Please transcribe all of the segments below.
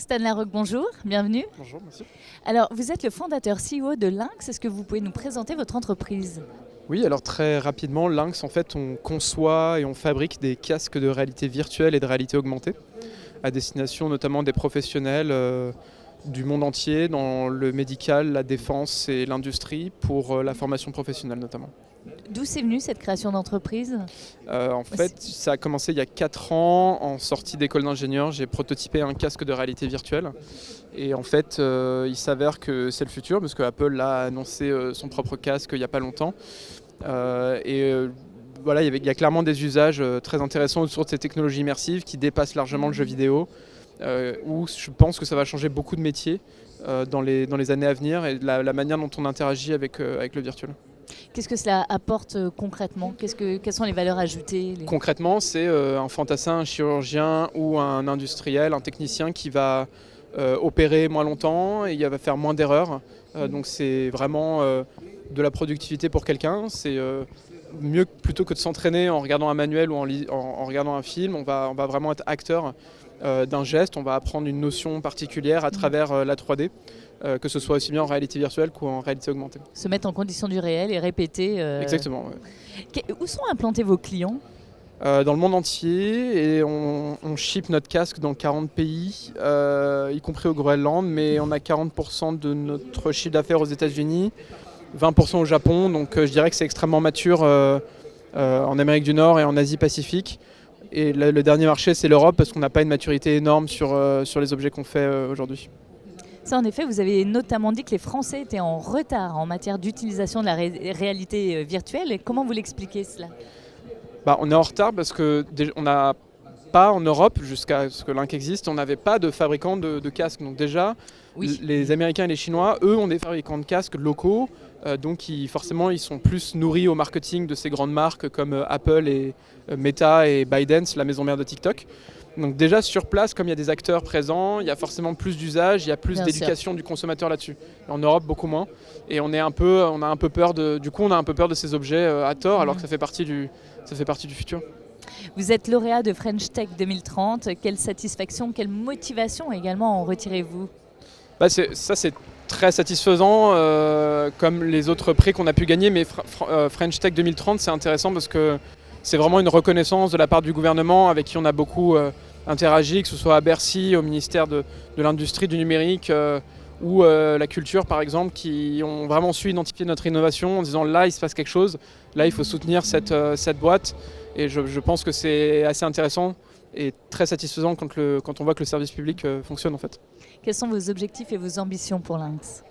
Stan Larocque, bonjour, bienvenue. Bonjour, merci. Alors, vous êtes le fondateur CEO de Lynx. Est-ce que vous pouvez nous présenter votre entreprise ? Oui, alors très rapidement, Lynx, en fait, on conçoit et on fabrique des casques de réalité virtuelle et de réalité augmentée à destination notamment des professionnels du monde entier dans le médical, la défense et l'industrie pour la formation professionnelle notamment. D'où c'est venu cette création d'entreprise ? En fait, ça a commencé il y a 4 ans. En sortie d'école d'ingénieur, j'ai prototypé un casque de réalité virtuelle. Et en fait, il s'avère que c'est le futur, parce que Apple a annoncé son propre casque il n'y a pas longtemps. Voilà, il y a clairement des usages très intéressants autour de ces technologies immersives qui dépassent largement le jeu vidéo, où je pense que ça va changer beaucoup de métiers dans les années à venir et la manière dont on interagit avec le virtuel. Qu'est-ce que cela apporte concrètement ? Quelles sont les valeurs ajoutées ? Concrètement, c'est un fantassin, un chirurgien ou un industriel, un technicien qui va opérer moins longtemps et il va faire moins d'erreurs. Donc c'est vraiment de la productivité pour quelqu'un. C'est mieux plutôt que de s'entraîner en regardant un manuel ou en regardant un film. On va vraiment être acteur d'un geste. On va apprendre une notion particulière à travers la 3D. Que ce soit aussi bien en réalité virtuelle qu'en réalité augmentée. Se mettre en condition du réel et répéter. Exactement. Ouais. Où sont implantés vos clients ? Dans le monde entier, et on ship notre casque dans 40 pays, y compris au Groenland, mais on a 40% de notre chiffre d'affaires aux États-Unis, 20% au Japon, donc je dirais que c'est extrêmement mature en Amérique du Nord et en Asie-Pacifique. Et le dernier marché, c'est l'Europe, parce qu'on n'a pas une maturité énorme sur les objets qu'on fait aujourd'hui. Ça, en effet, vous avez notamment dit que les Français étaient en retard en matière d'utilisation de la réalité virtuelle. Et comment vous l'expliquez cela ? On est en retard parce qu'on n'a pas en Europe, jusqu'à ce que Lynx existe, on n'avait pas de fabricants de casques. Donc déjà, oui. Les Américains et les Chinois, eux, ont des fabricants de casques locaux. Donc forcément, ils sont plus nourris au marketing de ces grandes marques comme Apple et Meta et ByteDance, la maison mère de TikTok. Donc déjà sur place, comme il y a des acteurs présents, il y a forcément plus d'usage, il y a plus d'éducation du consommateur là-dessus. En Europe, beaucoup moins. Et on a un peu peur de ces objets à tort, alors que ça fait partie du futur. Vous êtes lauréat de French Tech 2030. Quelle satisfaction, quelle motivation également en retirez-vous ? C'est très satisfaisant, comme les autres prix qu'on a pu gagner. Mais French Tech 2030, c'est intéressant parce que c'est vraiment une reconnaissance de la part du gouvernement avec qui on a beaucoup interagi, que ce soit à Bercy, au ministère de l'Industrie, du numérique ou la culture par exemple, qui ont vraiment su identifier notre innovation en disant là il se passe quelque chose, là il faut soutenir cette boîte. Et je pense que c'est assez intéressant et très satisfaisant quand on voit que le service public fonctionne en fait. Quels sont vos objectifs et vos ambitions pour Lynx ?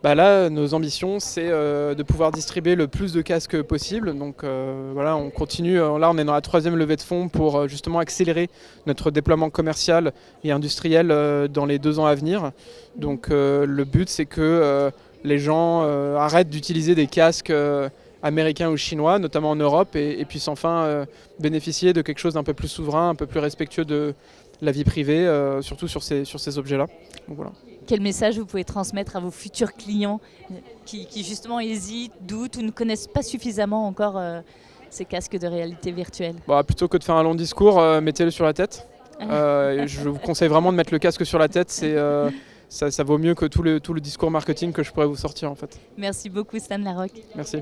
Là, nos ambitions, c'est de pouvoir distribuer le plus de casques possible. Donc voilà, on continue. Là, on est dans la 3e levée de fonds pour justement accélérer notre déploiement commercial et industriel dans les 2 ans à venir. Donc le but, c'est que les gens arrêtent d'utiliser des casques américains ou chinois, notamment en Europe, et puissent enfin bénéficier de quelque chose d'un peu plus souverain, un peu plus respectueux de la vie privée, surtout sur ces objets-là. Donc, voilà. Quel message vous pouvez transmettre à vos futurs clients qui justement hésitent, doutent ou ne connaissent pas suffisamment encore ces casques de réalité virtuelle ? Plutôt que de faire un long discours, mettez-le sur la tête. Je vous conseille vraiment de mettre le casque sur la tête. Ça vaut mieux que tout le discours marketing que je pourrais vous sortir en fait. Merci beaucoup Stan Larocque. Merci.